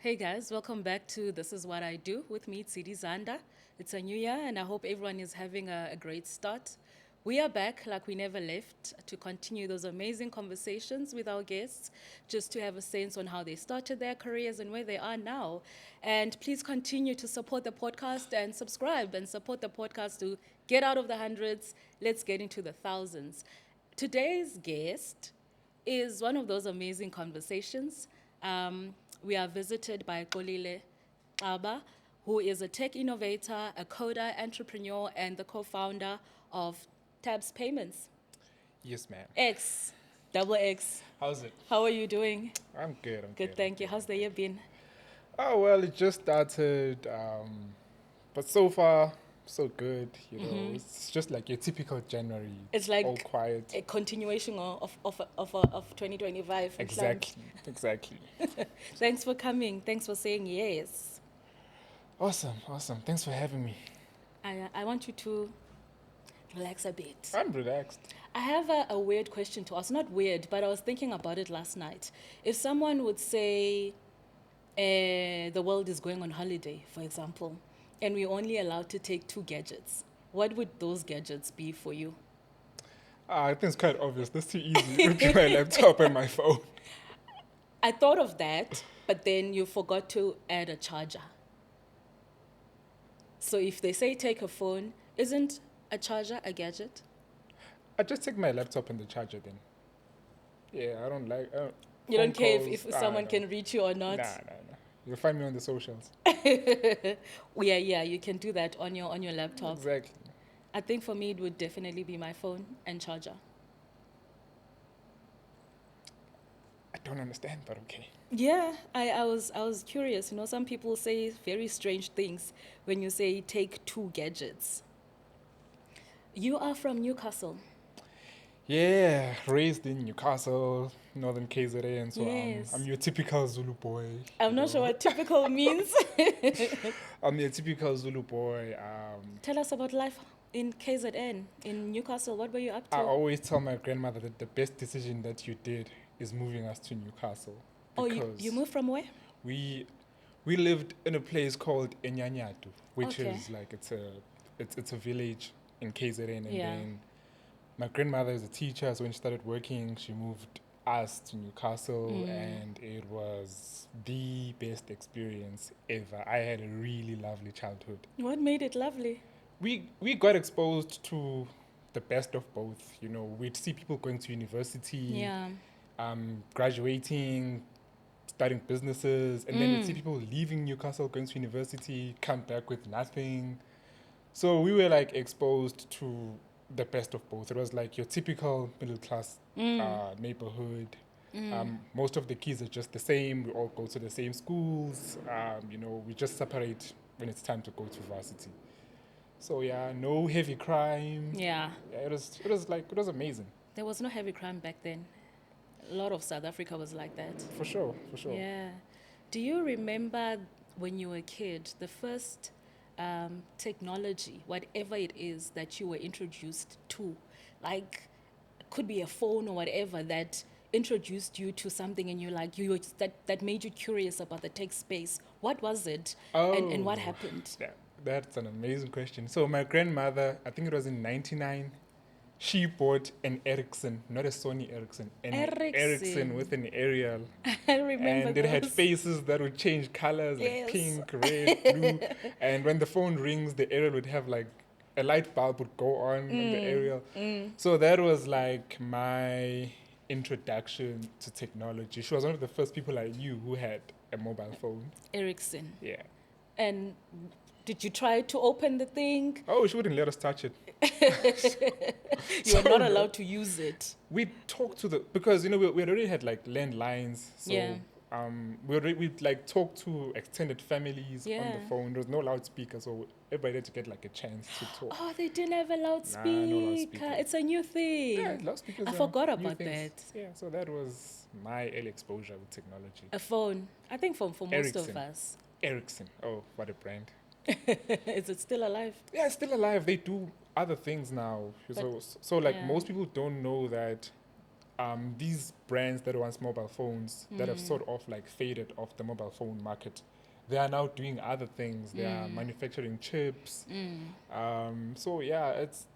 Hey guys, welcome back to This Is What I Do with me, Tsidi Zanda. It's a new year and I hope everyone is having a great start. We are back like we never left to continue those amazing conversations with our guests, just to have a sense on how they started their careers and where they are now. And please continue to support the podcast and subscribe and support the podcast to get out of the hundreds. Let's get into the thousands. Today's guest is one of those amazing conversations. We are visited by Xolile Xaba, who is a tech innovator, a coder, entrepreneur, and the co-founder of Tabs Payments. Yes, ma'am. X, double X. How's it? How are you doing? I'm good. I'm Good, thank you. How's the year been? Oh well, it just started, but so far so good. It's just like your typical January. It's like all quiet. a continuation of 2025. Exactly. Thanks for coming. Thanks for saying yes. Awesome. Thanks for having me. I want you to relax a bit. I'm relaxed. I have a weird question to ask. Not weird, but I was thinking about it last night. If someone would say the world is going on holiday, for example, and we're only allowed to take 2 gadgets, what would those gadgets be for you? I think it's quite obvious. That's too easy. It would be my laptop and my phone. I thought of that, but then you forgot to add a charger. So if they say take a phone, isn't a charger a gadget? I just take my laptop and the charger then. Yeah, I don't like. You phone don't care calls. if someone can reach you or not? Nah. You'll find me on the socials. Yeah, you can do that on your laptop. Exactly. I think for me it would definitely be my phone and charger. I don't understand, but okay. Yeah, I was curious. You know, some people say very strange things when you say take 2 gadgets. You are from Newcastle. Yeah, raised in Newcastle, Northern KZN, and so Yes. I'm your typical Zulu boy. I'm not sure what typical means. I'm your typical Zulu boy. Tell us about life in KZN, in Newcastle. What were you up to? I always tell my grandmother that the best decision that you did is moving us to Newcastle. Oh, you moved from where? We lived in a place called Enyanyatu, which Okay. is like it's a village in KZN, and Yeah. then my grandmother is a teacher, so when she started working, she moved us to Newcastle, and it was the best experience ever. I had a really lovely childhood. What made it lovely? We got exposed to the best of both. You know, we'd see people going to university, Yeah. graduating, starting businesses, and then we'd see people leaving Newcastle, going to university, come back with nothing. So we were like exposed to the best of both. It was like your typical middle class neighborhood. Most of the kids are just the same. We all go to the same schools. We just separate when it's time to go to varsity. So yeah, no heavy crime. Yeah. Yeah, it was amazing. There was no heavy crime back then. A lot of South Africa was like that. For sure. Yeah. Do you remember when you were a kid, the first technology, whatever it is that you were introduced to? Like, it could be a phone or whatever that introduced you to something and that made you curious about the tech space. What was it? And what happened? Yeah, that's an amazing question. So my grandmother, I think it was in 99, she bought an Ericsson, not a Sony Ericsson, an Ericsson with an aerial. I remember And it had those. faces that would change colors, Yes. like pink, red, blue. And when the phone rings, the aerial would have like a light bulb would go on the aerial. So that was like my introduction to technology. She was one of the first people I knew who had a mobile phone. Ericsson. Yeah. And did you try to open the thing? Oh, she wouldn't let us touch it. You were not allowed to use it. We talked to because we had already had like landlines, so Yeah. we'd like talk to extended families on Yeah. the phone. There was no loudspeaker, so everybody had to get like a chance to talk. Oh, they didn't have a loudspeaker. no loudspeaker. It's a new thing. Yeah, loudspeakers. I are forgot new about things. that. Yeah, so that was my early exposure with technology. A phone. I think for most Ericsson. of us. Ericsson. Oh, what a brand. Is it still alive? Yeah, it's still alive. They do other things now. So like yeah. most people don't know that these brands that were once mobile phones that have sort of like faded off the mobile phone market, they are now doing other things. They are manufacturing chips. So yeah, it's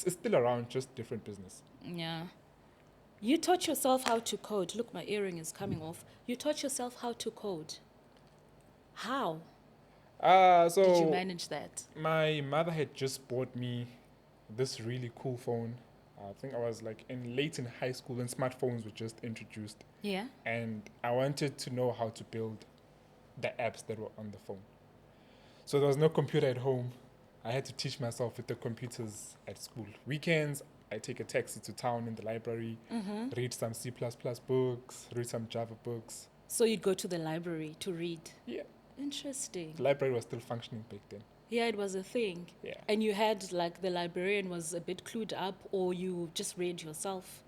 still around, just different business. Yeah. You taught yourself how to code. Look, my earring is coming off. You taught yourself how to code. How did you So manage that? my mother had just bought me this really cool phone. I think I was like late in high school when smartphones were just introduced, Yeah. and I wanted to know how to build the apps that were on the phone. So there was no computer at home. I had to teach myself with the computers at school. Weekends, I take a taxi to town in the library, read some C++ books, read some Java books. So you'd go to the library to read. Yeah, Interesting. the library was still functioning back then. Yeah, it was a thing. Yeah. And you had, like, the librarian was a bit clued up, or you just read yourself?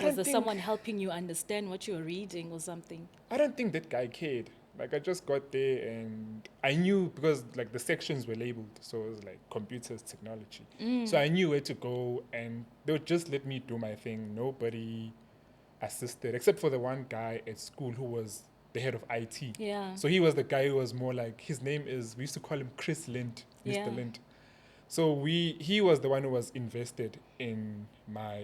Was there someone helping you understand what you were reading or something? I don't think that guy cared. Like, I just got there and I knew, because like the sections were labeled, so it was like computers, technology. So I knew where to go, and they would just let me do my thing. Nobody assisted except for the one guy at school who was the head of IT. Yeah. So he was the guy who was more like, his name is, we used to call him Chris Lind, Mr. Yeah. Lind. So he was the one who was invested in my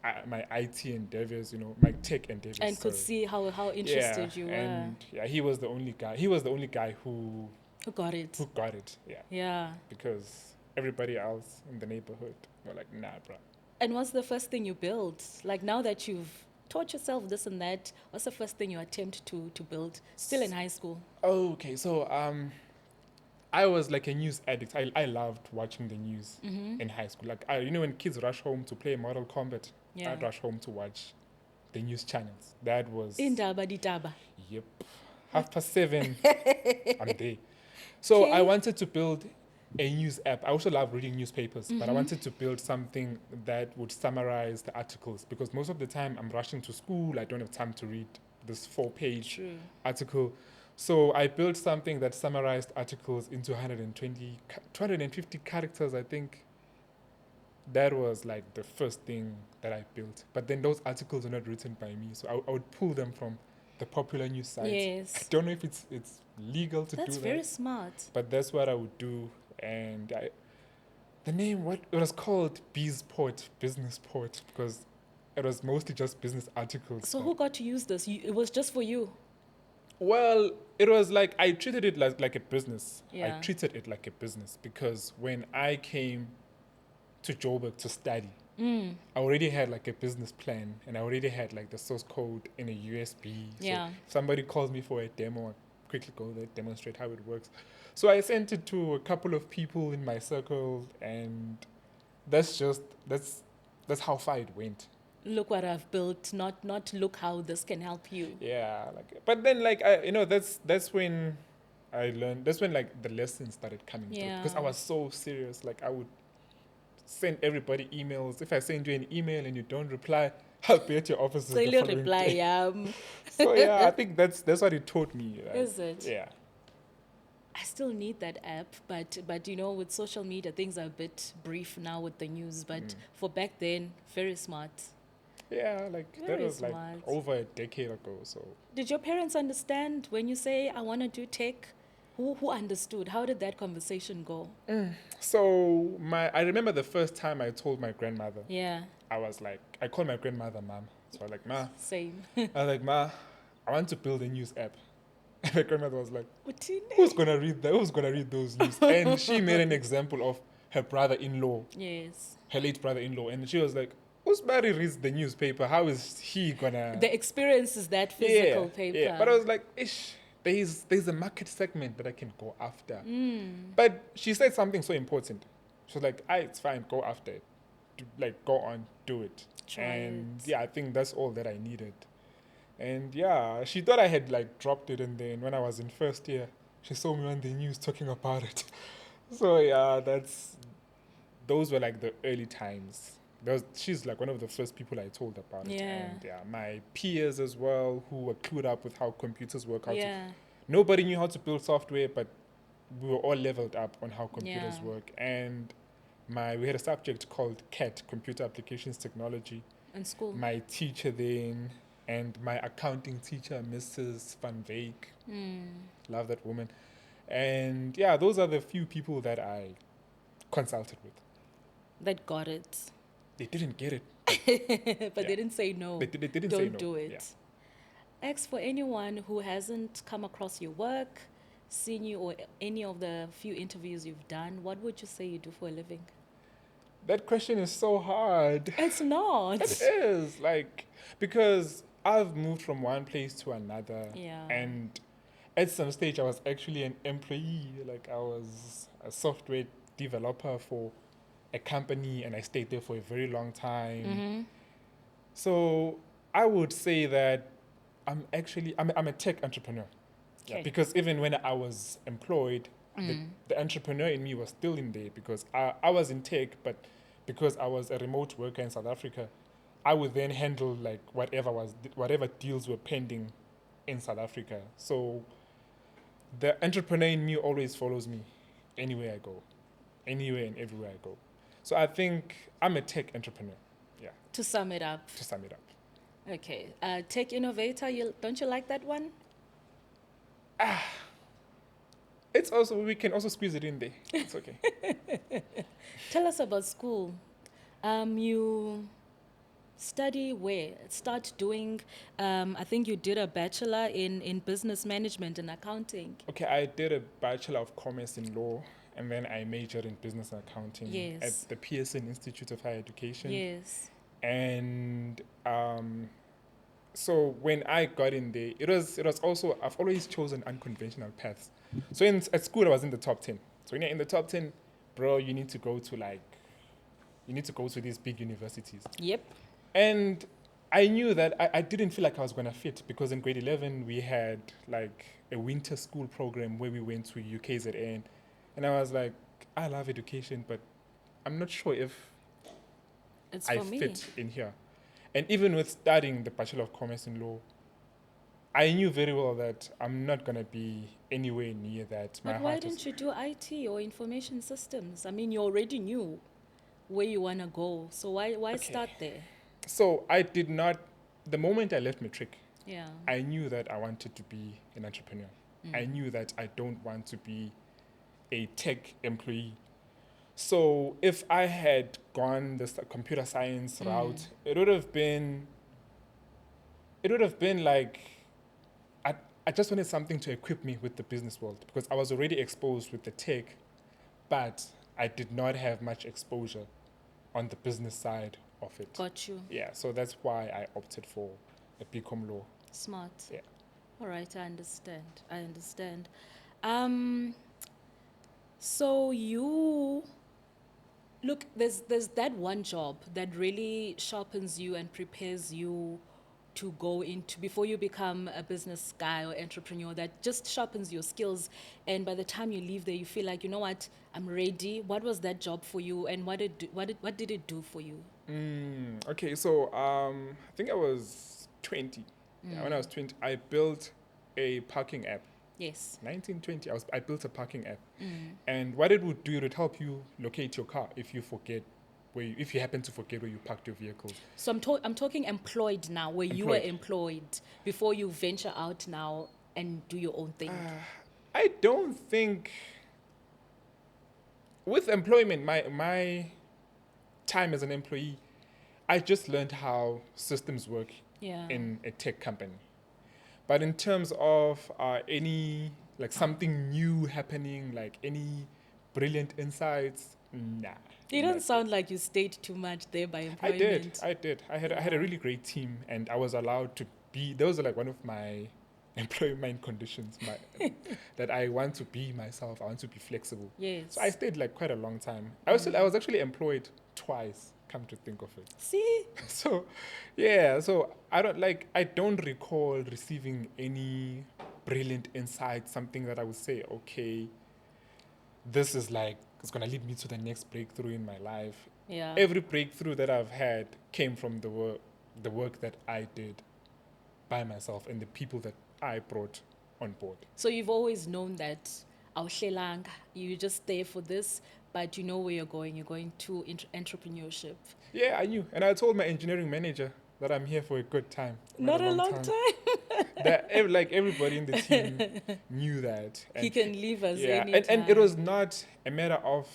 IT endeavors, my tech endeavors. And could see how interested you were. And yeah, he was the only guy. He was the only guy who got it. Who got it? Yeah. Yeah. Because everybody else in the neighborhood were like, nah, bruh. And what's the first thing you built? Like, now that you've taught yourself this and that, what's the first thing you attempt to build? Still in high school. Okay, so I was like a news addict. I loved watching the news in high school. Like, when kids rush home to play Mortal Kombat, Yeah. I'd rush home to watch the news channels. That was... Indaba ditaba. Yep. 7:30, I'm there. So Okay. I wanted to build a news app. I also love reading newspapers, but I wanted to build something that would summarize the articles, because most of the time I'm rushing to school. I don't have time to read this 4-page True. article. So I built something that summarized articles into 250 characters, I think. That was like the first thing that I built. But then those articles were not written by me, so I would pull them from the popular news sites. Yes. I don't know if it's legal to That's do very that, smart. but that's what I would do. And the name, what it was called, Beesport, Business Port, because it was mostly just business articles. So who got to use this? It was just for you. Well, it was like I treated it like a business. Yeah. I treated it like a business because when I came to Joburg to study, I already had like a business plan, and I already had like the source code in a USB. Yeah. So if somebody calls me for a demo, I quickly go there, demonstrate how it works. So I sent it to a couple of people in my circle, and that's how far it went. Look what I've built, not look how this can help you. Yeah, but then that's when I learned. That's when like the lessons started coming through, because I Yeah. was so serious. Like, I would send everybody emails. If I send you an email and you don't reply, I'll be at your office the So you following reply, day. So yeah, I think that's what it taught me. Like, Is it? Yeah. I still need that app, but with social media, things are a bit brief now with the news. But for back then, very smart. Yeah, like that Very was like smart. over a decade ago. So Did your parents understand when you say, I want to do tech? Who understood? How did that conversation go? I remember the first time I told my grandmother. Yeah, I was like, I called my grandmother Mom. So I was like, Ma. same. I was like, Ma, I want to build a news app. And my grandmother was like, Utine? who's gonna read that? Who's gonna read those news? And she made an example of her brother-in-law, Yes. her late brother-in-law, and she was like, Usbari reads the newspaper. How is he gonna? The experience is that physical paper. Yeah. But I was like, ish, there's a market segment that I can go after. But she said something so important. She was like, it's fine, go after it. Go on, do it. Try and it. yeah, I think that's all that I needed. And yeah, she thought I had dropped it, and then when I was in first year, she saw me on the news talking about it. So yeah, those were like the early times. She's like one of the first people I told about it. Yeah. And yeah, my peers as well, who were clued up with how computers work. Yeah. Nobody knew how to build software, but we were all leveled up on how computers Yeah. work. And we had a subject called CAT, Computer Applications Technology. in school? my teacher then, and my accounting teacher, Mrs. Van Veek. Love that woman. And yeah, those are the few people that I consulted with. That got it. They didn't get it. But Yeah. they didn't say no. They didn't Don't say no. do it. Yeah. X, for anyone who hasn't come across your work, seen you, or any of the few interviews you've done, what would you say you do for a living? That question is so hard. It's not. It is, like, because I've moved from one place to another. Yeah. And at some stage, I was actually an employee. Like, I was a software developer for a company, and I stayed there for a very long time. Mm-hmm. So I would say that I'm a tech entrepreneur. Yeah, Okay. because even when I was employed, the entrepreneur in me was still in there, because I was in tech, but because I was a remote worker in South Africa, I would then handle like whatever deals were pending in South Africa. So the entrepreneur in me always follows me anywhere I go, anywhere and everywhere I go. So I think I'm a tech entrepreneur. Yeah, To sum it up. to sum it up. Okay. Tech innovator, don't you like that one? It's also, we can also squeeze it in there. It's okay. Tell us about school. You study where? Start doing, I think you did a bachelor in business management and accounting. Okay, I did a Bachelor of Commerce in Law, and then I majored in Business and Accounting Yes. at the PSN Institute of Higher Education. Yes. And so when I got in there, it was also, I've always chosen unconventional paths. So at school, I was in the top 10. So when you're in the top 10, bro, you need to go to these big universities. Yep. And I knew that I didn't feel like I was going to fit, because in grade 11, we had like a winter school program where we went to UKZN. And I was like, I love education, but I'm not sure if It's I for me. fit in here. And even with studying the Bachelor of Commerce in Law, I knew very well that I'm not going to be anywhere near that. But why didn't you do IT or information systems? I mean, you already knew where you want to go. So why Okay. start there? So I did not, the moment I left Matric, Yeah. I knew that I wanted to be an entrepreneur. I knew that I don't want to be a tech employee. So if I had gone the computer science route, it would have been like, I just wanted something to equip me with the business world, because I was already exposed with the tech, but I did not have much exposure on the business side of it. Got you. Yeah, so that's why I opted for a BCom law. Smart. Yeah. All right, I understand. So you look, there's that one job that really sharpens you and prepares you to go into, before you become a business guy or entrepreneur, that just sharpens your skills, and by the time you leave there you feel like, you know what, I'm ready. What was that job for you, and what did it do for you? Okay, so I think I was 20. Yeah, when I was 20, I built a parking app. Yes. 1920, I built a parking app. And what it would do, it would help you locate your car if you happen to forget where you parked your vehicle. So I'm talking employed now, where you were employed before you venture out now and do your own thing. I don't think, with employment, my time as an employee, I just learned how systems work Yeah. in a tech company. But in terms of any, like, something new happening, like any brilliant insights, nah. It doesn't sound like you stayed too much there by employment. I did. I had a really great team, and I was allowed to be. Those were like one of my employment conditions. That I want to be myself. I want to be flexible. Yes. So I stayed like quite a long time. I was actually employed twice. Come to think of it. See? So, yeah. So I don't recall receiving any brilliant insight. Something that I would say, okay, this is like, it's gonna lead me to the next breakthrough in my life. Yeah. Every breakthrough that I've had came from the work that I did by myself and the people that I brought on board. So you've always known that you're just there for this, but you know where you're going. You're going to entrepreneurship. Yeah, I knew. And I told my engineering manager that I'm here for a good time, Not a long time. Like everybody in the team knew that. He And can leave us yeah, anytime. and it was not a matter of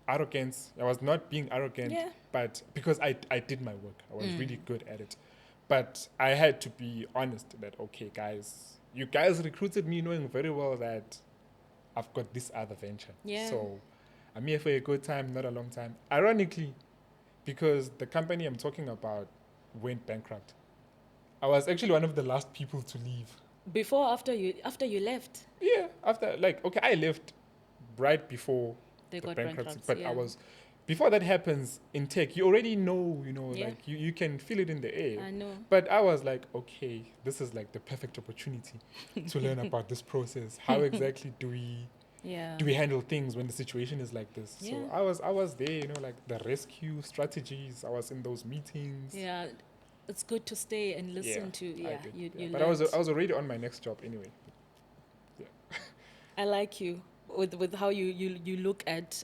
arrogance. I was not being arrogant, Yeah. but because I did my work, I was really good at it. But I had to be honest that, okay, guys, you guys recruited me knowing very well that I've got this other venture. Yeah. So I'm here for a good time, not a long time. Ironically, because the company I'm talking about went bankrupt, I was actually one of the last people to leave. Before, after you left, Yeah, after, like, okay, I left right before they the got bankruptcy, bankrupt. but Yeah. I was, before that happens in tech, you already know, Yeah. like you can feel it in the air. I know. But I was like, okay, this is like the perfect opportunity to learn about this process. How exactly do we handle things when the situation is like this? Yeah. So I was there, like the rescue strategies. I was in those meetings. Yeah. It's good to stay and listen to. I Yeah. did. You But learned. I was already on my next job anyway. I like you with how you look at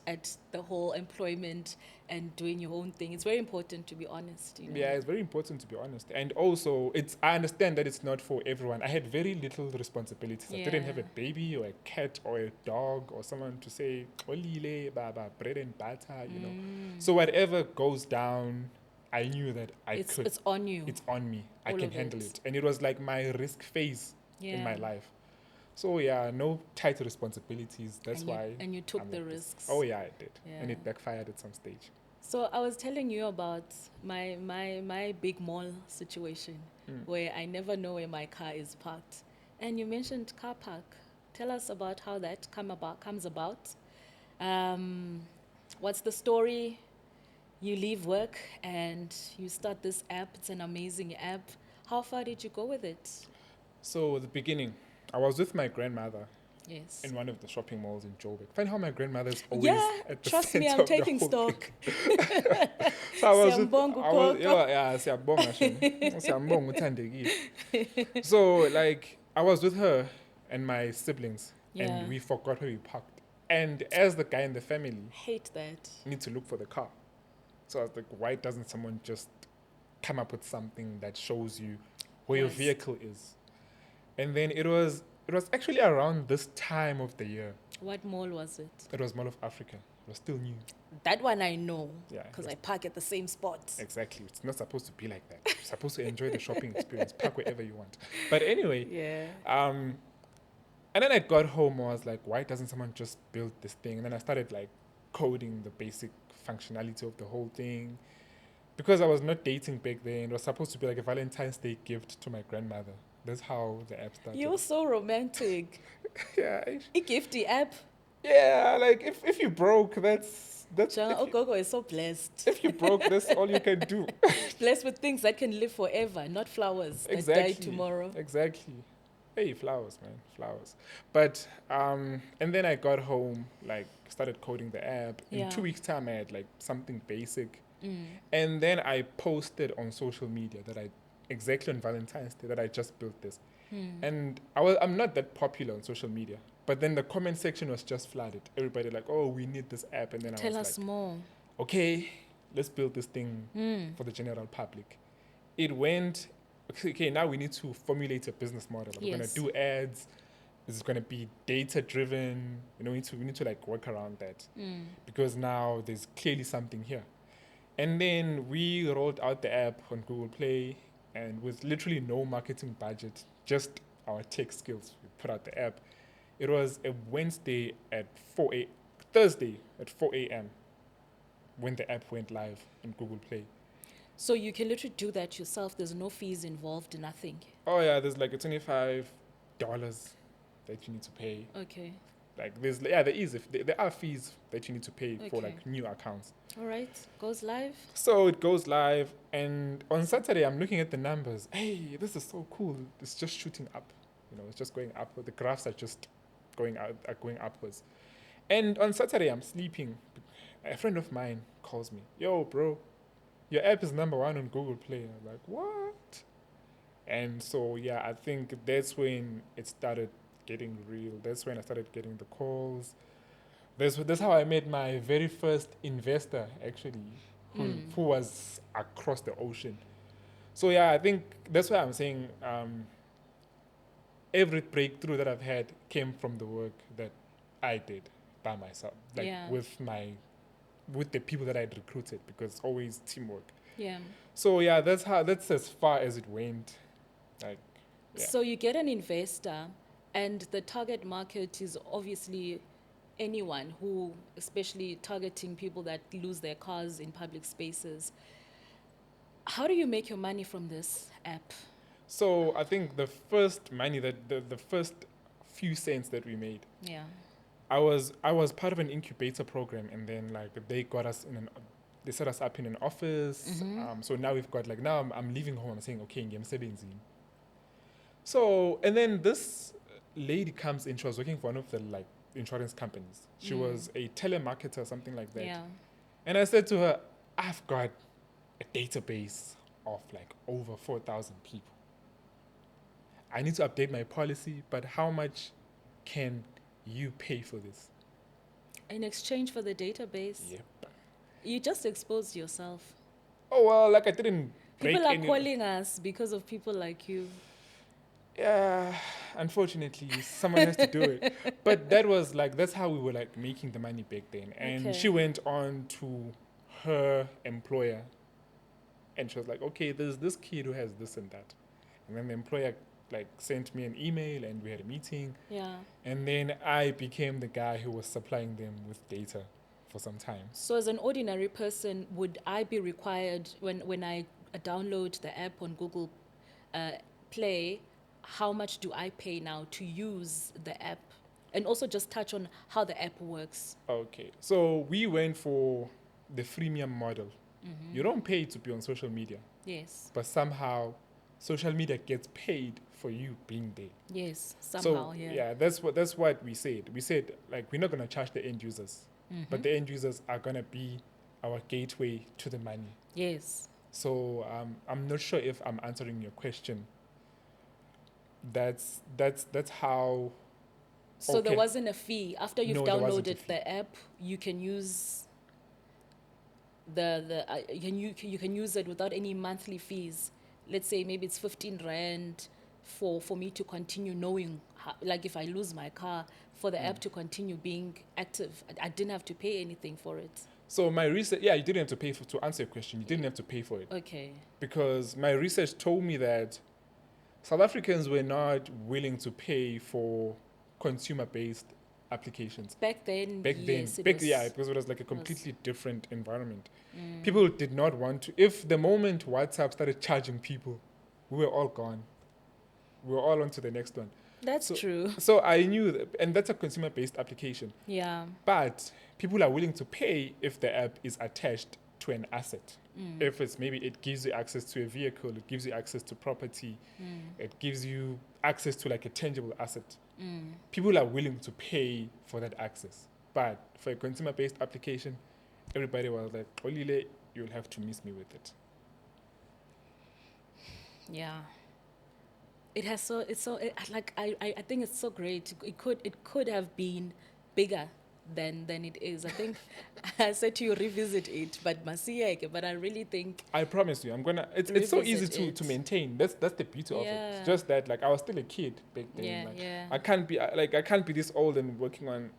the whole employment and doing your own thing. It's very important to be honest. Yeah, it's very important to be honest. And also, I understand that it's not for everyone. I had very little responsibilities. I didn't have a Yeah. baby or a cat or a dog or someone to say, Xolile, baba, bread and butter. So whatever goes down, I knew that I could. It's on you. It's on me. I All can of handle it. it. And it was like my risk phase in my Yeah. life. So yeah, no tight responsibilities. That's why. And you took I'm the like this. risks. Oh yeah, I did. And Yeah. it backfired at some stage. So I was telling you about my big mall situation where I never know where my car is parked. And you mentioned car park. Tell us about how that comes about. What's the story? You leave work and you start this app. It's an amazing app. How far did you go with it? So the beginning, I was with my grandmother Yes. in one of the shopping malls in Joburg. Find how my grandmother's always Yeah, at the trust me, center I'm of the taking whole stock. thing. So I was with, Siyambonga I was, ugogo. yeah, siyabonga shame. Siyabonga uthandekile. So like I was with her and my siblings, Yeah. and we forgot where we parked. And as the guy in the family, Hate that. need to look for the car. So I was like, why doesn't someone just come up with something that shows you where your Yes. vehicle is? And then it was actually around this time of the year. What mall was it? It was Mall of Africa. It was still new. That one I know. Yeah, Because it was- I park at the same spot. Exactly. It's not supposed to be like that. You're supposed to enjoy the shopping experience. Park wherever you want. But anyway, Yeah. and then I got home. I was like, why doesn't someone just build this thing? And then I started like coding the basic functionality of the whole thing. Because I was not dating back then, it was supposed to be like a Valentine's Day gift to my grandmother. That's how the app started. You're so romantic. Yeah, A gifty app. yeah. Like if you broke, that's Jana if you, Ogogo is so blessed. if you broke, that's all you can do. Blessed with things that can live forever, not flowers that Exactly. die tomorrow. Exactly. Hey, flowers, man, flowers. But and then I got home, like started coding the app. In Yeah. 2 weeks' time, I had like something basic, and then I posted on social media that exactly on Valentine's Day that I just built this, and I'm not that popular on social media. But then the comment section was just flooded. Everybody like, oh, we need this app, and then I Tell was us like, more. okay, let's build this thing for the general public. It went, okay, now we need to formulate a business model. We're going Yes. to do ads. This is going to be data driven. We need to like work around that because now there's clearly something here. And then we rolled out the app on Google Play, and with literally no marketing budget, just our tech skills, we put out the app. It was a Thursday at 4 a.m. when the app went live in Google Play. So you can literally do that yourself. There's no fees involved, nothing. Oh yeah, there's like a $25 that you need to pay. Okay. Like there are fees that you need to pay for Okay. like new accounts. All right. Goes live. So it goes live, and on Saturday I'm looking at the numbers. Hey, this is so cool. It's just shooting up. It's just going up. The graphs are just going upwards. And on Saturday I'm sleeping. A friend of mine calls me. Yo, bro, your app is number 1 on Google Play. I'm like, what? And so yeah, I think that's when it started getting real. That's when I started getting the calls. That's how I met my very first investor, actually. who was across the ocean. So yeah, I think that's why I'm saying every breakthrough that I've had came from the work that I did by myself, like Yeah. with the people that I'd recruited, because it's always teamwork. Yeah. So yeah, that's as far as it went. Like, yeah. So you get an investor, and the target market is obviously anyone who, especially targeting people that lose their cars in public spaces. How do you make your money from this app? So I think the first money that the first few cents that we made, Yeah. I was part of an incubator program, and then like they set us up in an office. So now we've got like now I'm leaving home. I'm saying okay, I'm 17. So and then this lady comes in. She was working for one of the like insurance companies. She was a telemarketer, something like that. Yeah. And I said to her, I've got a database of like over 4,000 people. I need to update my policy, but how much can you pay for this? In exchange for the database, Yep. you just exposed yourself. Oh, well, like I didn't break People are any... calling us because of people like you. Yeah, unfortunately, someone has to do it. But that was like, that's how we were like making the money back then. And Okay. she went on to her employer and she was like, okay, there's this kid who has this and that. And then the employer like sent me an email and we had a meeting. Yeah. And then I became the guy who was supplying them with data for some time. So as an ordinary person, would I be required when I download the app on Google Play, how much do I pay now to use the app? And also just touch on how the app works. Okay, so we went for the freemium model. You don't pay to be on social media, Yes. but somehow social media gets paid for you being there. Yes. Somehow. So Yeah. that's what we said. We said like we're not gonna charge the end users, but the end users are gonna be our gateway to the money. Yes. So I'm not sure if I'm answering your question. That's how. So Okay. there wasn't a fee after you've No, there wasn't a downloaded fee. the app. You can use you can use it without any monthly fees. Let's say maybe it's 15 rand for me to continue knowing how, like if I lose my car, for the app to continue being active. I didn't have to pay anything for it. So my research, yeah, you didn't have to pay for, to answer your question, you didn't have to pay for it. Okay. Because my research told me that South Africans were not willing to pay for consumer-based applications. Back then, Back yes, then, it was, because it was like a completely different environment. People did not want to. If the moment WhatsApp started charging people, we were all gone. We were all on to the next one. That's true. So I knew, that, and that's a consumer-based application. Yeah. But people are willing to pay if the app is attached to an asset. If it's maybe it gives you access to a vehicle, it gives you access to property, it gives you access to like a tangible asset. People are willing to pay for that access. But for a consumer-based application, everybody was like, Xolile, you'll have to miss me with it. Yeah. It has so it's so it, like I think it's so great. It could have been bigger than it is. I think I said to you revisit it, but Masiyeke, but I really think I promise you, I'm gonna. It's so easy Revisit to it. maintain. That's the beauty of it. Yeah. It's just that like I was still a kid back then. Yeah, like, yeah. I can't be this old and working on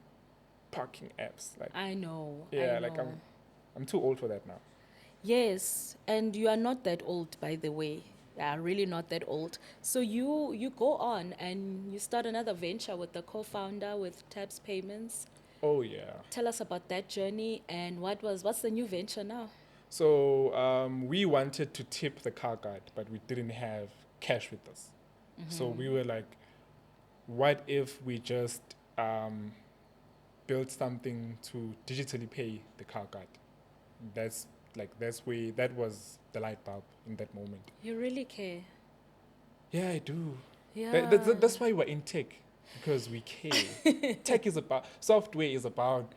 parking apps. Like I know. yeah, I like know. I'm too old for that now. Yes, and you are not that old, by the way. Yeah, really not that old. So you go on and you start another venture with the co-founder with Tabs Payments. Oh yeah. Tell us about that journey and what's the new venture now? So we wanted to tip the car guard, but we didn't have cash with us. So we were like, what if we just build something to digitally pay the car guard? That was the light bulb in that moment. You really care. Yeah, I do. Yeah. That's why we're in tech, because we care. Tech is about, software is about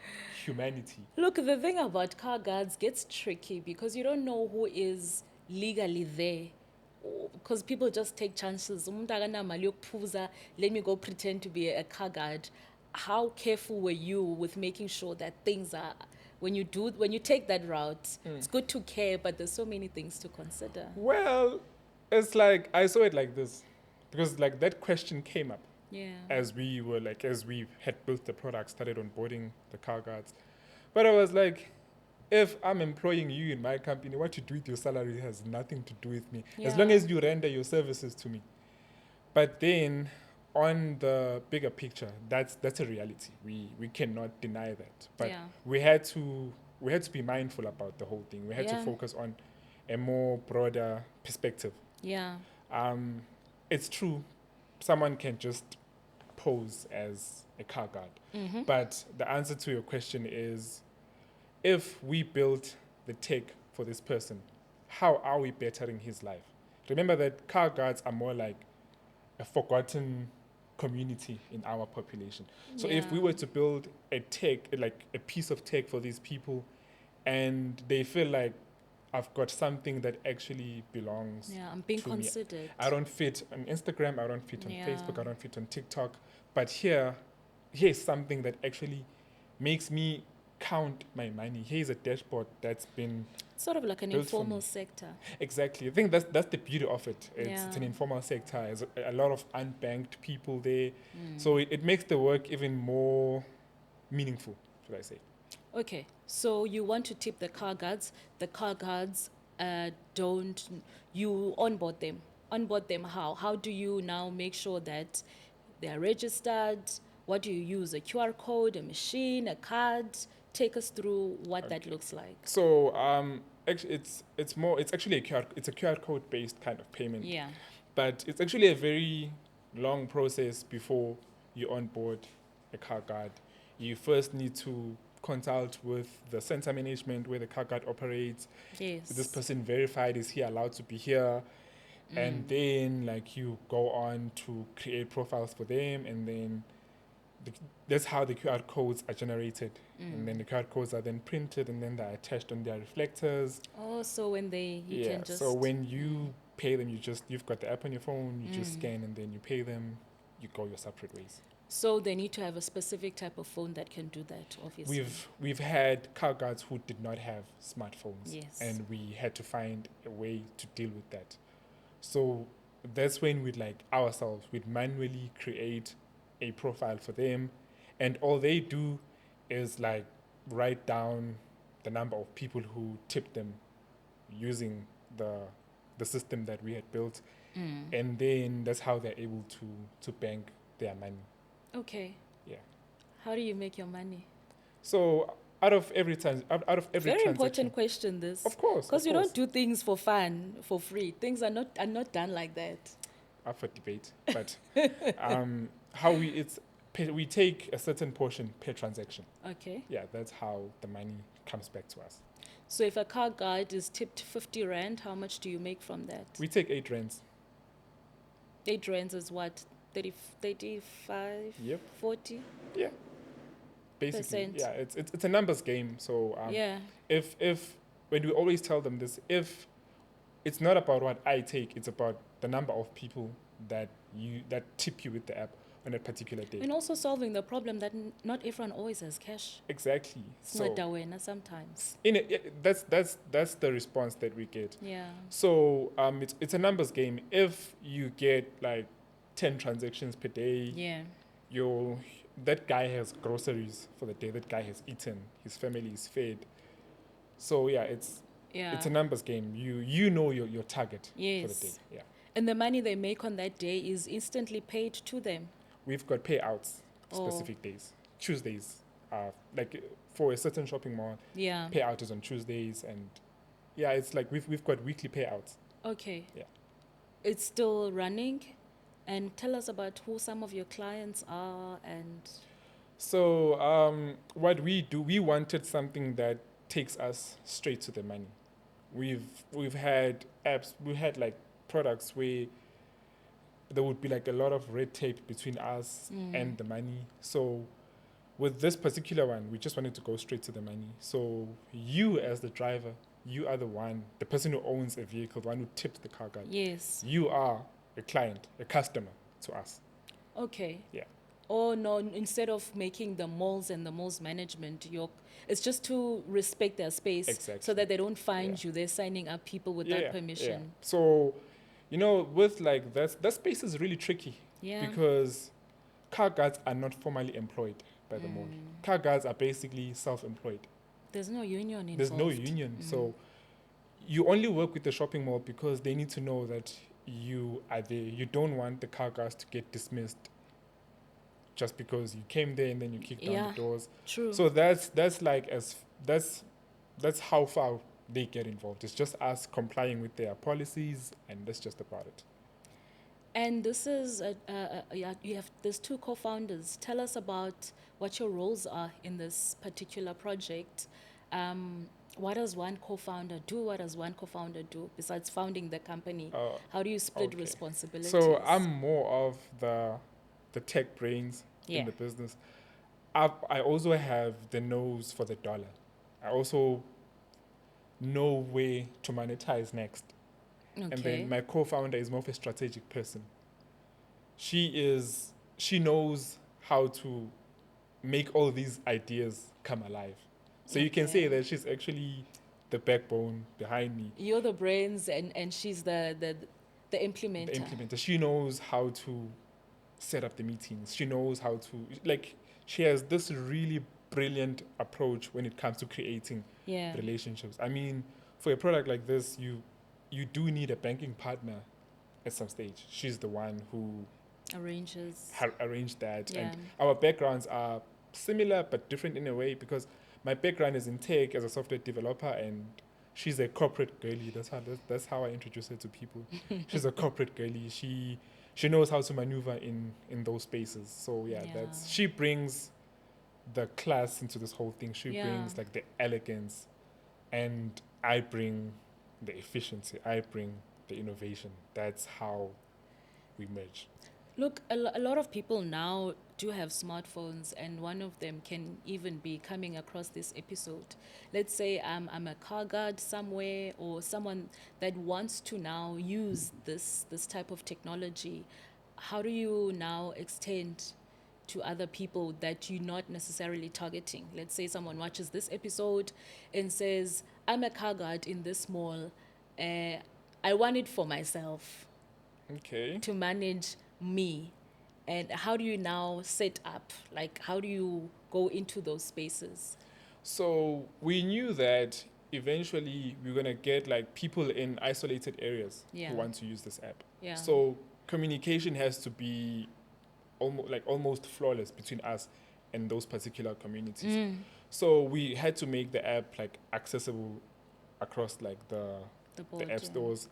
humanity. Look, the thing about car guards gets tricky because you don't know who is legally there. Because people just take chances. Umuntu akanamali yokuphuza, let me go pretend to be a car guard. How careful were you with making sure that things are when you take that route, it's good to care, but there's so many things to consider. Well, it's like I saw it like this, because like that question came up Yeah. as we had built the product, started onboarding the car guards. But I was like, if I'm employing you in my company, what you do with your salary has nothing to do with me. As long Yeah. as you render your services to me. But then on the bigger picture, that's a reality. We cannot deny that. But Yeah. we had to be mindful about the whole thing. We had to Yeah. focus on a more broader perspective. Yeah. Um, it's true, someone can just pose as a car guard. Mm-hmm. But the answer to your question is, if we built the tech for this person, how are we bettering his life? Remember that car guards are more like a forgotten community in our population. So if we Yeah. were to build a tech, like a piece of tech for these people, and they feel like I've got something that actually belongs Yeah, I'm being to me. considered. I don't fit on Instagram, I don't fit on Yeah. Facebook, I don't fit on TikTok, but here's something that actually makes me count my money. Here's a dashboard that's been Sort of like an built for informal me. sector. Exactly. I think that's the beauty of it. It's an Yeah. informal sector. There's a lot of unbanked people there, so it makes the work even more meaningful, should I say? Okay, so you want to tip the car guards. The car guards don't, you onboard them. Onboard them how? How do you now make sure that they are registered? What do you use? A QR code, a machine, a card? Take us through what that looks like. So actually, it's actually a QR code based kind of payment. Yeah. But it's actually a very long process before you onboard a car guard. You first need to consult with the center management where the car guard operates. Yes. Is this person verified? Is he allowed to be here? And then like you go on to create profiles for them, and then that's how the QR codes are generated. And then the QR codes are then printed, and then they're attached on their reflectors. Oh, so when you can just. So when you pay them, you've got the app on your phone, you just scan, and then you pay them, you go your separate ways. So they need to have a specific type of phone that can do that, obviously. We've had car guards who did not have smartphones, Yes. and we had to find a way to deal with that. So that's when we'd manually create a profile for them, and all they do is like write down the number of people who tipped them using the system that we had built, and then that's how they're able to bank their money. Okay. Yeah. How do you make your money? So out of every Very transaction, important question, this. of course, Because of you course. don't do things for fun, for free. Things are not done like that. Up for debate, but we take a certain portion per transaction. Okay. Yeah, that's how the money comes back to us. So if a car guide is tipped 50 Rand, how much do you make from that? We take 8 rands. 8 Rands is what? 35, Yep. 40? Yeah. Basically, Percent. yeah, it's a numbers game. So Yeah. if when we always tell them this, if it's not about what I take, it's about the number of people that tip you with the app on a particular day. And also solving the problem that not everyone always has cash. Exactly. It's So not aware sometimes. that's the response that we get. Yeah. So it's a numbers game. If you get like 10 transactions per day, Yeah. that guy has groceries for the day. That guy has eaten. His family is fed. So yeah, it's a numbers game. You know your target for the Yes. day. Yeah. And the money they make on that day is instantly paid to them. We've got payouts Oh. specific days. Tuesdays, like for a certain shopping mall, Yeah. payout is on Tuesdays, and yeah, it's like we've got weekly payouts. Okay. Yeah. It's still running. And tell us about who some of your clients are and. So what we do, we wanted something that takes us straight to the money. We've had apps, we had like products where there would be like a lot of red tape between us and the money. So with this particular one, we just wanted to go straight to the money. So you as the driver, you are the person who owns a vehicle, the one who tips the car guard. Yes. You are a client, a customer to us. Okay. Yeah. Oh no, instead of making the malls and the malls management, it's just to respect their space so Exactly. that they don't find Yeah. you. They're signing up people without permission. So, with like that space is really tricky Yeah. because car guards are not formally employed by the mall. Mm. Car guards are basically self-employed. There's no union involved. There's no union. So you only work with the shopping mall because they need to know that you are there. You don't want the car guards to get dismissed just because you came there and then you kicked down the doors. True. So that's how far they get involved. It's just us complying with their policies, and that's just about it. And this is there's two co-founders. Tell us about what your roles are in this particular project. What does one co-founder do? What does one co-founder do besides founding the company? How do you split responsibilities? So I'm more of the tech brains in the business. I also have the nose for the dollar. I also know where to monetize next. Okay. And then my co-founder is more of a strategic person. She knows how to make all these ideas come alive. So you can say that she's actually the backbone behind me. You're the brains and she's the implementer. The implementer. She knows how to set up the meetings. She knows how to, she has this really brilliant approach when it comes to creating relationships. I mean, for a product like this, you do need a banking partner at some stage. She's the one who arranged that. Yeah. And our backgrounds are similar but different in a way because my background is in tech as a software developer and she's a corporate girly. That's how I introduce her to people. She's a corporate girly. She knows how to maneuver in those spaces. So she brings the class into this whole thing. She brings like the elegance, and I bring the efficiency. I bring the innovation. That's how we merge. Look, a lot of people now do have smartphones, and one of them can even be coming across this episode. Let's say I'm a car guard somewhere or someone that wants to now use this type of technology. How do you now extend to other people that you're not necessarily targeting? Let's say someone watches this episode and says, I'm a car guard in this mall. I want it for myself. Okay. To manage me. And how do you now set up? Like, how do you go into those spaces? So we knew that eventually we're going to get like people in isolated areas who want to use this app. Yeah. So communication has to be almost flawless between us and those particular communities. So we had to make the app like accessible across like the app stores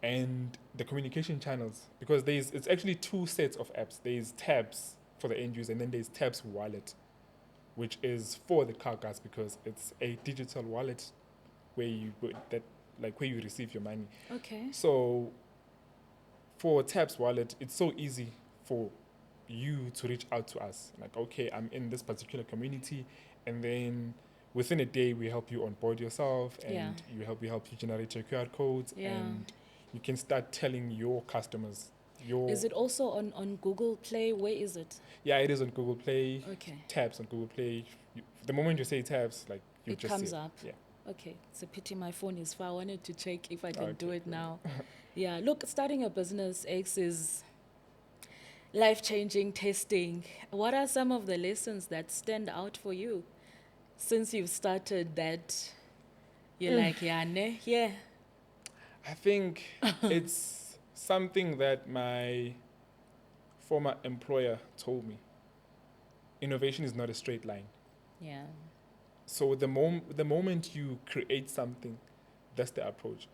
and the communication channels, because it's actually two sets of apps. There's Tabs for the end user, and then there's Tabs Wallet, which is for the car guards because it's a digital wallet where you receive your money. Okay. So for Tabs Wallet, it's so easy for you to reach out to us. Like, okay, I'm in this particular community, and then within a day we help you onboard yourself, and we help you generate your QR codes, and you can start telling your customers. Is it also on Google Play? Where is it? Yeah, it is on Google Play. Okay. Tabs on Google Play. The moment you say Tabs, it just comes up. Yeah. Okay. It's a pity my phone is far. I wanted to check if I can do it now. Yeah. Look, starting a business, X, is life-changing, testing. What are some of the lessons that stand out for you since you've started that you're like, yeah? I think it's something that my former employer told me. Innovation is not a straight line. Yeah. So the moment you create something, that's the approach.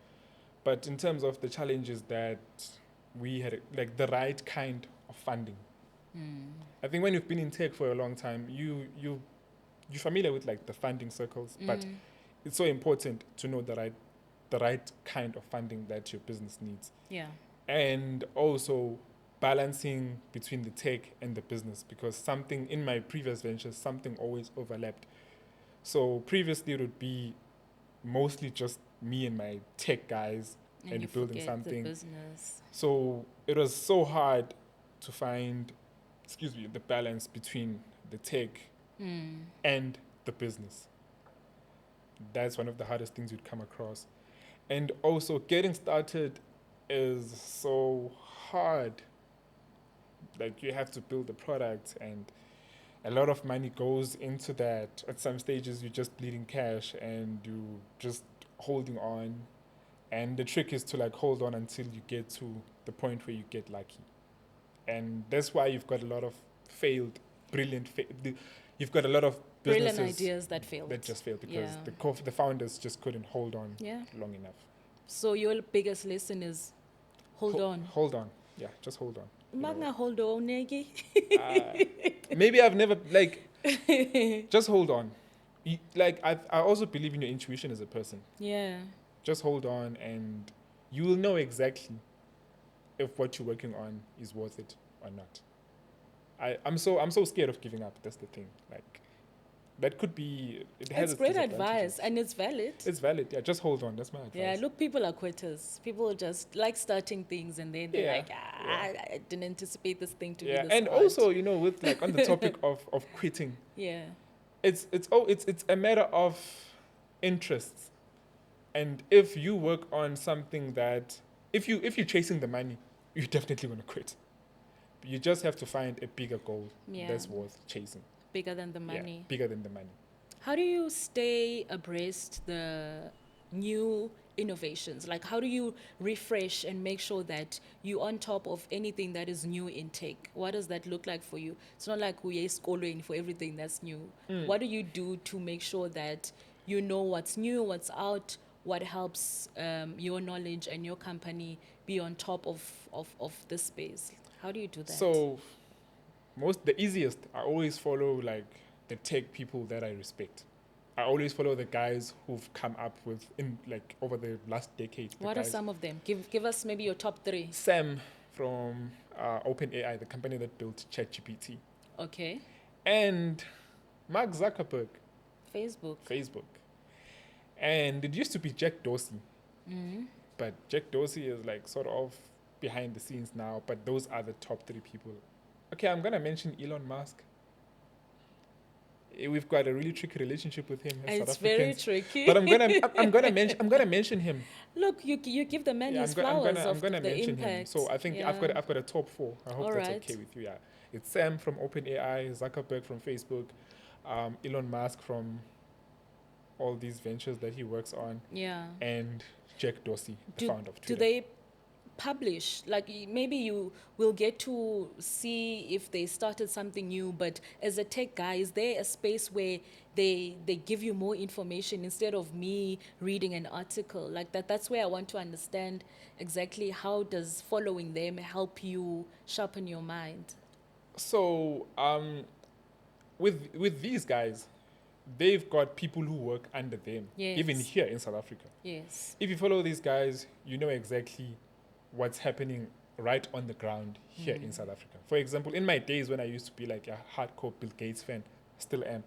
But in terms of the challenges that we had, like the right kind of funding. I think when you've been in tech for a long time, you're familiar with like the funding circles, but it's so important to know the right kind of funding that your business needs. Yeah. And also balancing between the tech and the business, because something in my previous ventures, something always overlapped. So previously it would be mostly just me and my tech guys and building something. The business. So it was so hard to find the balance between the tech and the business. That's one of the hardest things you'd come across. And also, getting started is so hard. Like, you have to build the product, and a lot of money goes into that. At some stages, you're just bleeding cash and you just holding on. And the trick is to like hold on until you get to the point where you get lucky. And that's why you've got a lot of failed, brilliant, you've got a lot of businesses Brilliant ideas that failed. that just failed because the founders just couldn't hold on long enough. So your biggest lesson is hold on. Hold on. Yeah, just hold on. Magna hold on, Negi. Maybe I've never, like, just hold on. I also believe in your intuition as a person. Yeah. Just hold on, and you will know exactly if what you're working on is worth it or not. I'm so scared of giving up. That's the thing. Like, that could be. It's great advice, and it's valid. It's valid. Yeah, just hold on. That's my advice. Yeah, look, people are quitters. People just like starting things, and then they're like, I didn't anticipate this thing to be this and hard. also, with like on the topic of quitting. Yeah. It's a matter of interests. And if you work on something that, if you're chasing the money, you're definitely going to quit. You just have to find a bigger goal that's worth chasing. Bigger than the money. Yeah, bigger than the money. How do you stay abreast the new innovations? Like, how do you refresh and make sure that you're on top of anything that is new in tech? What does that look like for you? It's not like we're schooling for everything that's new. What do you do to make sure that you know what's new, what's out, what helps your knowledge and your company be on top of this space? How do you do that? So, the easiest, I always follow like the tech people that I respect. I always follow the guys who've come up with over the last decade. What are some of them? Give us maybe your top 3. Sam from OpenAI, the company that built ChatGPT. Okay. And Mark Zuckerberg. Facebook. And it used to be Jack Dorsey. But Jack Dorsey is like sort of behind the scenes now, but those are the top 3 people. Okay, I'm going to mention Elon Musk. We've got a really tricky relationship with him. It's very tricky. But I'm gonna mention him. Look, you give the man his flowers. I'm gonna mention impact. him. So I think I've got a top 4. I hope that's okay with you. Yeah, it's Sam from OpenAI, Zuckerberg from Facebook, Elon Musk from all these ventures that he works on. Yeah. And Jack Dorsey, the founder of Twitter. Do they publish? Like, maybe you will get to see if they started something new, but as a tech guy, is there a space where they give you more information instead of me reading an article? Like that's where I want to understand exactly how does following them help you sharpen your mind? So with these guys, they've got people who work under them, even here in South Africa. Yes. If you follow these guys, you know exactly what's happening right on the ground here in South Africa. For example, in my days when I used to be like a hardcore Bill Gates fan, still am,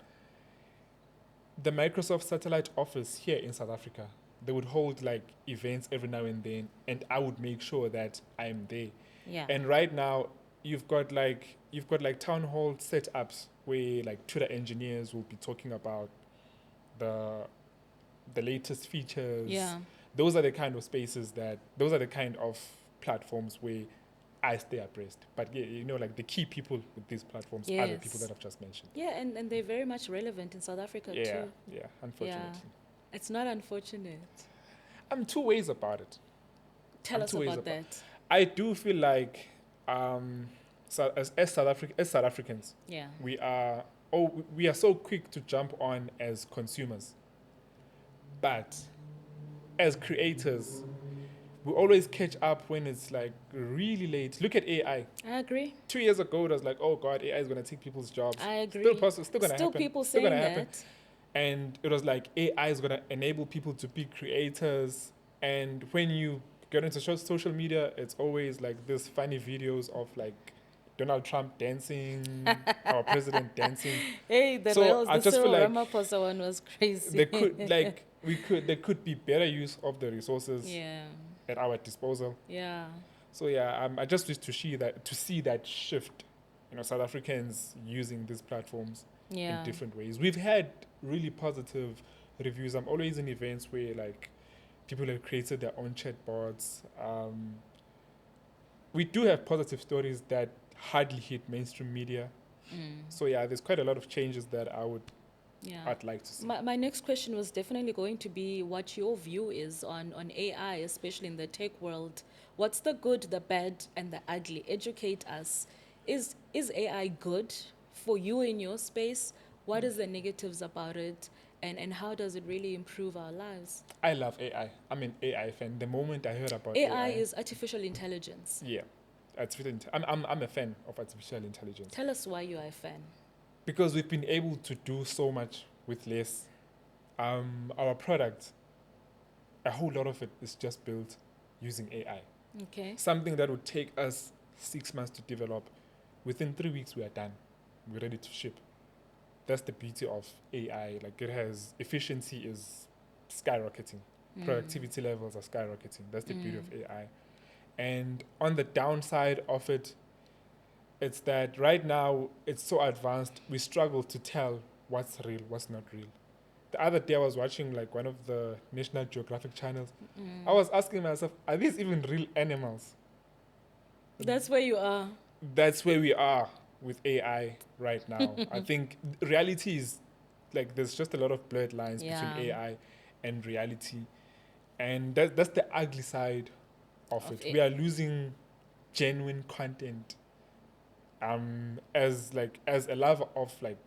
the Microsoft satellite office here in South Africa, they would hold like events every now and then, and I would make sure that I'm there. Yeah. And right now, you've got like town hall setups where like Twitter engineers will be talking about the latest features. Yeah. Those are the kind of spaces those are the kind of platforms where I stay abreast. But yeah, like the key people with these platforms are the people that I've just mentioned. Yeah, and they're very much relevant in South Africa too. Yeah, unfortunately. Yeah. It's not unfortunate. I'm 2 ways about it. Tell us about that. I do feel like so as South Africans, we are so quick to jump on as consumers. But as creators, we always catch up when it's like really late. Look at AI. I agree. 2 years ago, it was like, oh God, AI is going to take people's jobs. I agree. Still going to happen. Still people saying that. And it was like, AI is going to enable people to be creators. And when you get into social media, it's always like this funny videos of like Donald Trump dancing, our president dancing. Hey, the Cyril Ramaphosa one was crazy. There could be better use of the resources at our disposal. Yeah. So I just wish to see that shift South Africans using these platforms in Yeah. different ways. We've had really positive reviews. I'm always in events where like people have created their own chatbots. We do have positive stories that hardly hit mainstream media. So yeah, there's quite a lot of changes that Yeah. I'd like to see. My next question was definitely going to be what your view is on AI, especially in the tech world. What's the good, the bad, and the ugly? Educate us. Is AI good for you in your space? What is the negatives about it? And how does it really improve our lives? I love AI. I'm an AI fan. The moment I heard about AI AI, is artificial intelligence. yeah, I'm a fan of artificial intelligence Tell us why you are a fan. because we've been able to do so much with less. Our product, a whole lot of it is just built using AI. Okay. Something that would take us 6 months to develop, within 3 weeks we are done. We're ready to ship. That's the beauty of AI. Like it has efficiency is skyrocketing, productivity levels are skyrocketing. That's the beauty of AI. And on the downside of it, it's that right now it's so advanced, we struggle to tell what's real, what's not real. The other day I was watching like one of the National Geographic channels. I was asking myself, are these even real animals? That's where you are. That's where we are with AI right now. I think reality is like there's just a lot of blurred lines between Yeah. AI and reality. And that's the ugly side of it. it. We are losing genuine content. As a lover of like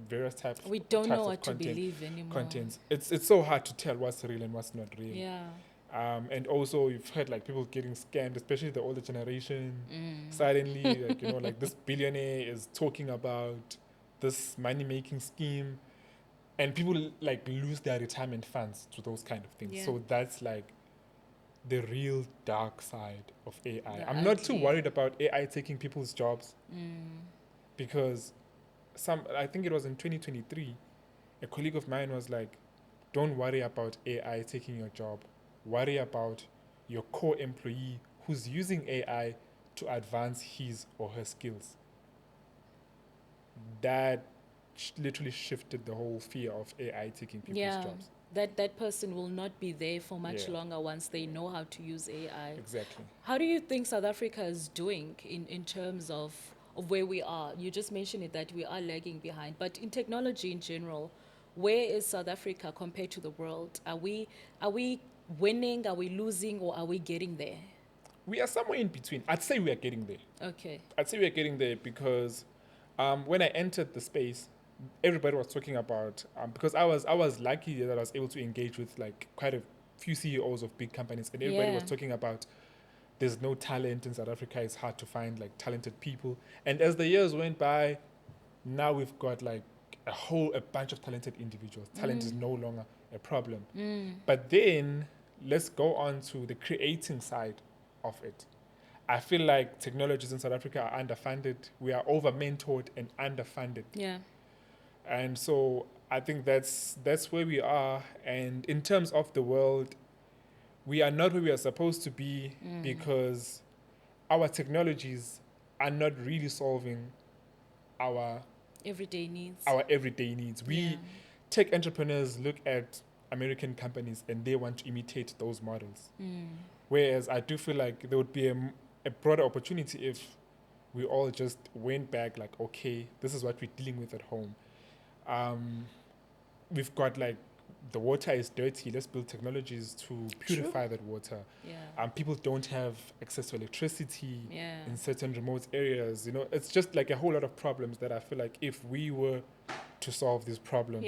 various types We don't know of what to content, believe anymore. contents. It's so hard to tell what's real and what's not real. Yeah. And also you've heard like people getting scammed, especially the older generation. Suddenly, like like this billionaire is talking about this money making scheme, and people like lose their retirement funds to those kind of things. Yeah. So that's like the real dark side of AI. The I'm not too ugly. worried about AI taking people's jobs because I think it was in 2023, a colleague of mine was like, don't worry about AI taking your job. Worry about your core employee who's using AI to advance his or her skills. That literally shifted the whole fear of AI taking people's jobs. That person will not be there for much Yeah. longer once they know how to use AI. Exactly. How do you think South Africa is doing in terms of where we are? You just mentioned it that we are lagging behind, but in technology in general, where is South Africa compared to the world? Are we winning? Are we losing? Or are we getting there? We are somewhere in between. I'd say we are getting there. Okay. I'd say we are getting there because when I entered the space, everybody was talking about because I was lucky that I was able to engage with like quite a few CEOs of big companies, and everybody was talking about there's no talent in South Africa. It's hard to find like talented people. And as the years went by, now we've got like a bunch of talented individuals. Talent is no longer a problem. But then let's go on to the creating side of it. I feel like technologies in South Africa are underfunded. We are over mentored and underfunded. Yeah. And so I think that's where we are. And in terms of the world, we are not where we are supposed to be because our technologies are not really solving our Everyday needs. everyday needs. We tech entrepreneurs look at American companies and they want to imitate those models. Whereas I do feel like there would be a broader opportunity if we all just went back like, okay, this is what we're dealing with at home. We've got like the water is dirty. Let's build technologies to purify that water. Yeah. People don't have access to electricity Yeah. in certain remote areas. It's just like a whole lot of problems that I feel like if we were to solve these problems,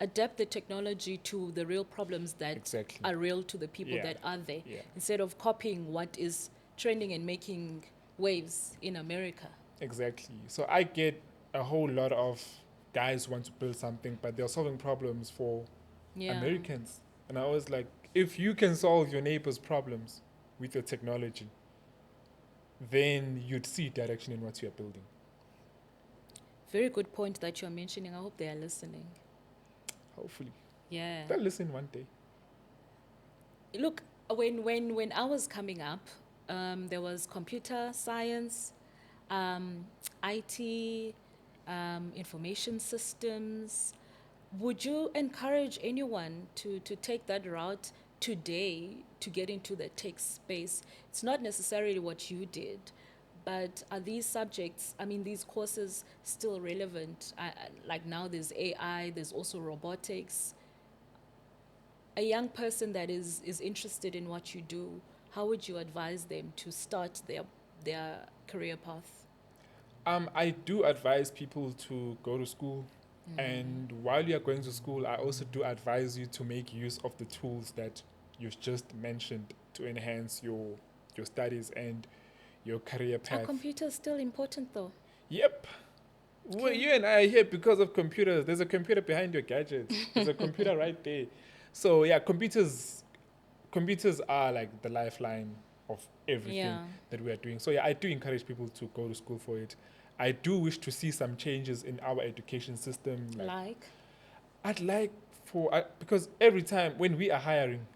adapt the technology to the real problems that are real to the people that are there, instead of copying what is trending and making waves in America. Exactly. So I get a whole lot of guys who want to build something, but they're solving problems for Americans. And I was like, if you can solve your neighbor's problems with your technology, then you'd see direction in what you're building. Very good point that you're mentioning. I hope they are listening. Hopefully. Yeah. They'll listen one day. Look, when I was coming up, there was computer science, IT, information systems. Would you encourage anyone to take that route today to get into the tech space? It's not necessarily what you did, but are these subjects, I mean, these courses still relevant? Like now there's AI, there's also robotics. A young person that is interested in what you do, how would you advise them to start their career path? I do advise people to go to school. And while you're going to school, I also do advise you to make use of the tools that you've just mentioned to enhance your studies and your career Are path. computers still important though? Yep. Well, you and I are here because of computers. There's a computer behind your gadget. There's a computer right there. So yeah, computers are like the lifeline of everything Yeah. that we are doing. So yeah, I do encourage people to go to school for it. I do wish to see some changes in our education system. Like? I'd like because every time when we are hiring,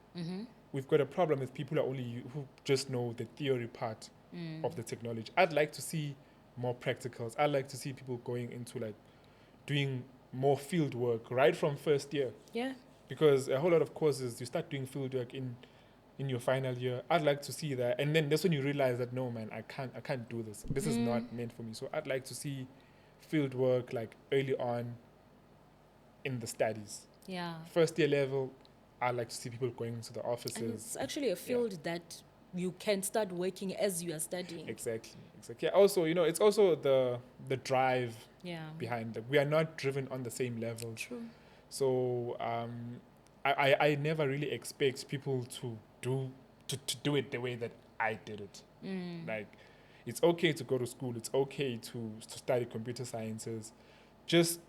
we've got a problem with people who just know the theory part of the technology. I'd like to see more practicals. I'd like to see people going into like doing more field work right from first year, Yeah. because a whole lot of courses you start doing field work in your final year. I'd like to see that, and then that's when you realize that no man, I can't do this. This is not meant for me. So I'd like to see field work like early on in the studies. Yeah. First year level, I like to see people going into the And offices. it's actually a field that you can start working as you are studying. Exactly. Yeah, also, it's also the drive Yeah. behind it. We are not driven on the same levels. True. So I never really expect people to do it the way that I did it. Like, it's okay to go to school. It's okay to study computer sciences. Just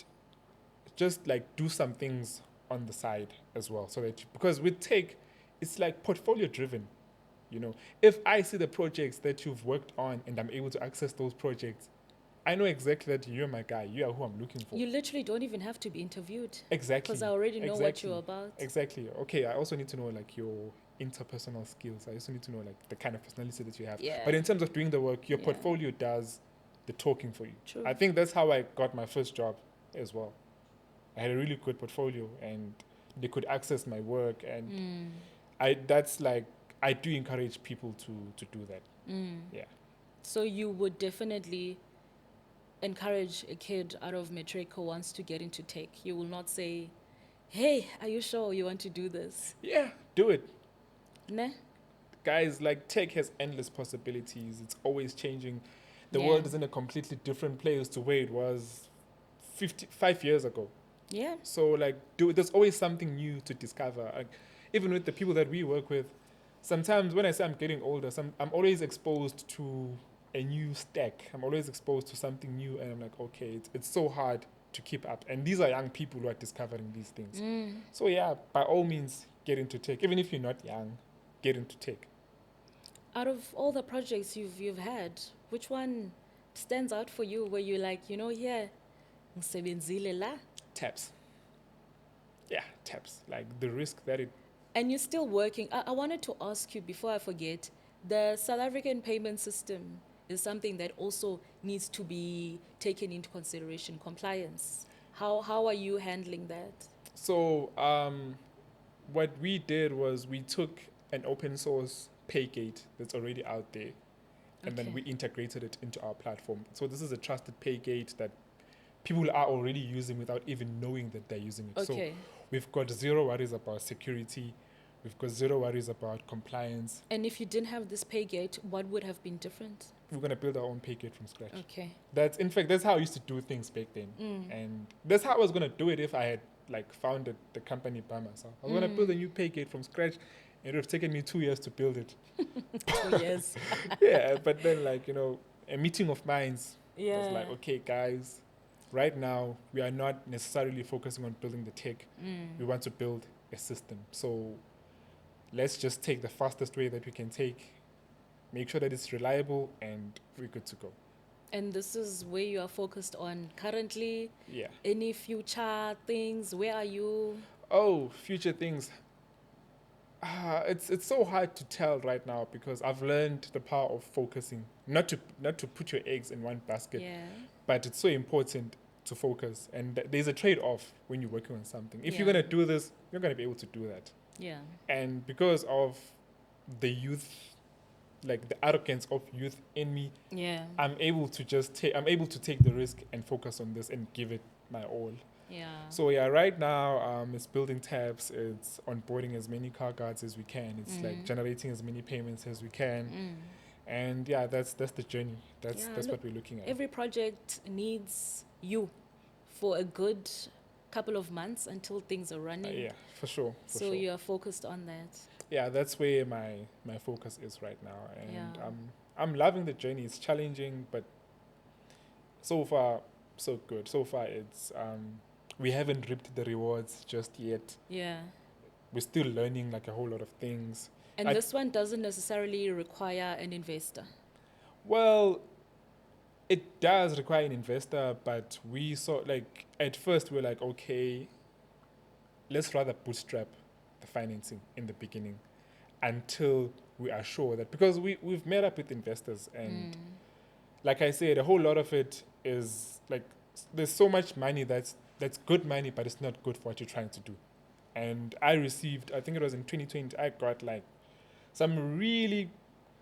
like do some things on the side as well, so that because with tech, it's like portfolio driven. If I see the projects that you've worked on and I'm able to access those projects, I know exactly that you're my guy. You are who I'm looking for. You literally don't even have to be interviewed. Exactly. Because I already know what you're about. Exactly. Okay, I also need to know like your interpersonal skills. I also need to know like the kind of personality that you have. Yeah. But in terms of doing the work, your Yeah. portfolio does the talking for you. True. I think that's how I got my first job as well. I had a really good portfolio and they could access my work, and I do encourage people to do that. Yeah. So you would definitely encourage a kid out of matric who wants to get into tech. You will not say, hey, are you sure you want to do this? Yeah, do it. Ne? Guys, like tech has endless possibilities. It's always changing. The Yeah. world is in a completely different place to where it was 55 years ago. Yeah. So like there's always something new to discover. Like, even with the people that we work with, sometimes when I say I'm getting older, I'm always exposed to a new stack. I'm always exposed to something new, and I'm like, okay, it's so hard to keep up. And these are young people who are discovering these things. So yeah, by all means, get into tech. Even if you're not young, get into tech. Out of all the projects you've had, which one stands out for you where you're like, yeah, ngisebenzile la? Taps. Yeah, taps. Like the risk that it. And you're still working. I wanted to ask you before I forget, the South African payment system is something that also needs to be taken into consideration, compliance. How are you handling that? So what we did was we took an open source paygate that's already out there, and then Okay. we integrated it into our platform. So this is a trusted paygate that people are already using without even knowing that they're using it. Okay. So we've got zero worries about security. We've got zero worries about compliance. And if you didn't have this pay gate, what would have been different? We're going to build our own paygate from scratch. Okay. In fact, that's how I used to do things back then. And that's how I was going to do it if I had like founded the company by myself. I was going to build a new paygate from scratch, and it would have taken me 2 years to build it. 2 years. Yeah, but then a meeting of minds was like, Yeah. okay, guys, right now we are not necessarily focusing on building the tech. We want to build a system. So let's just take the fastest way that we can take, make sure that it's reliable, and we're good to go. And this is where you are focused on currently. Yeah. Any future things? Where are you? Oh, future things. It's so hard to tell right now because I've learned the power of focusing, not to put your eggs in one basket, Yeah. but it's so important to focus. And there's a trade-off when you're working on something. If you're Yeah. gonna do this, you're gonna be able to do that. Yeah. And because of the youth, like the arrogance of youth in me, Yeah. I'm able to take the risk and focus on this and give it my all. Yeah. So yeah, right now it's building tabs, it's onboarding as many car guards as we can, it's like generating as many payments as we can, and yeah, that's the journey. That's Yeah, that's look, what we're looking at. every project needs you for a good couple of months until things are running. Yeah, for sure. So you are focused on that. Yeah, that's where my focus is right now, and Yeah. I'm loving the journey. It's challenging, but so far so good. So far it's we haven't reaped the rewards just yet. Yeah. We're still learning like a whole lot of things. And this one doesn't necessarily require an investor. Well, it does require an investor, but we saw like at first we were like, okay, let's rather bootstrap the financing in the beginning until we are sure that, because we've met up with investors, and like I said, a whole lot of it is like there's so much money that's good money, but it's not good for what you're trying to do. And I received, I think it was in 2020, I got like some really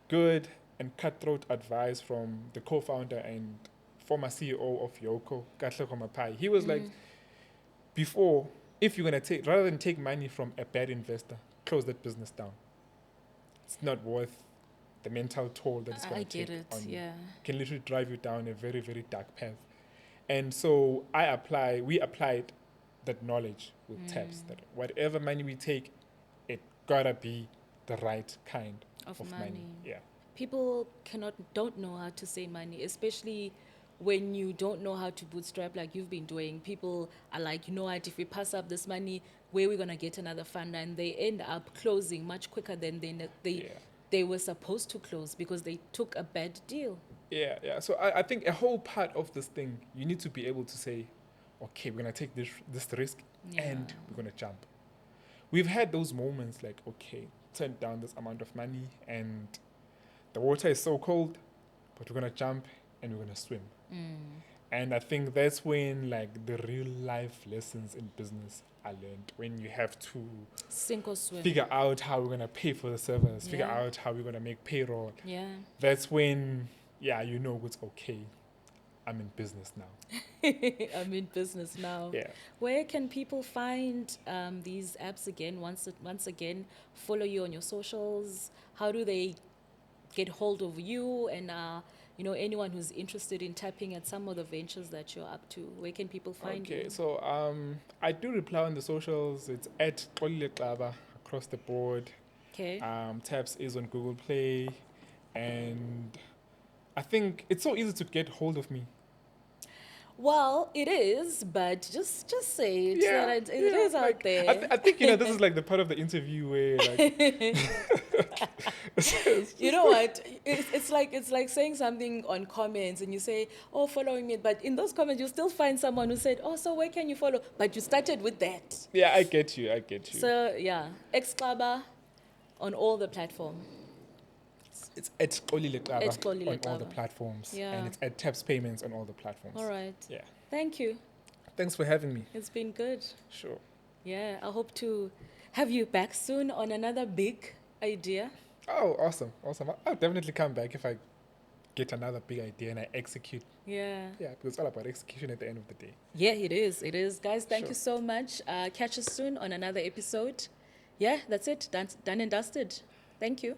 good and cutthroat advice from the co-founder and former CEO of Yoko, Katlego Mapai. He was like, before, if you're gonna rather than take money from a bad investor, close that business down. It's not worth the mental toll that it's going to take on you. Yeah. It can literally drive you down a very, very dark path. And so we applied that knowledge with TAPS, that whatever money we take, it gotta be the right kind Of of money. money. Yeah. People don't know how to save money, especially when you don't know how to bootstrap like you've been doing. People are like, you know what, if we pass up this money, where are we gonna get another funder? And they end up closing much quicker than they were supposed to close because they took a bad deal. Yeah. So I think a whole part of this thing, you need to be able to say, okay, we're gonna take this risk and we're gonna jump. We've had those moments like, okay, turn down this amount of money and the water is so cold, but we're gonna jump and we're gonna swim. And I think that's when like the real life lessons in business are learned, when you have to Sink or swim. figure out how we're gonna pay for the servers, figure Yeah. out how we're gonna make payroll. Yeah. That's when, yeah, you know it's okay. I'm in business now. I'm in business now. Yeah. Where can people find these apps again? Once again, follow you on your socials. How do they get hold of you? And anyone who's interested in tapping at some of the ventures that you're up to, where can people find you? Okay, so I do reply on the socials. It's at Xolile Xaba across the board. Okay. Taps is on Google Play, and I think it's so easy to get hold of me. Well, it is, but just say it. Yeah, That it is out there. I think this is like the part of the interview where like You know what? It's like saying something on comments and you say, "Oh, following me," but in those comments you still find someone who said, "Oh, so where can you follow?" But you started with that. yeah, I get you. So yeah, Xaba on all the platforms. It's at Xolile Xaba At Xolile on all the Xaba. platforms, Yeah. and it's at Taps Payments on all the platforms. All right. Yeah. Thank you. Thanks for having me. It's been good. Sure. Yeah, I hope to have you back soon on another big idea. Oh, awesome. I'll definitely come back if I get another big idea and I execute. Yeah. Yeah, because it's all about execution at the end of the day. Yeah, it is. It is. Guys, thank Sure. you so much. Catch us soon on another episode. Yeah, that's it. Done and dusted. Thank you.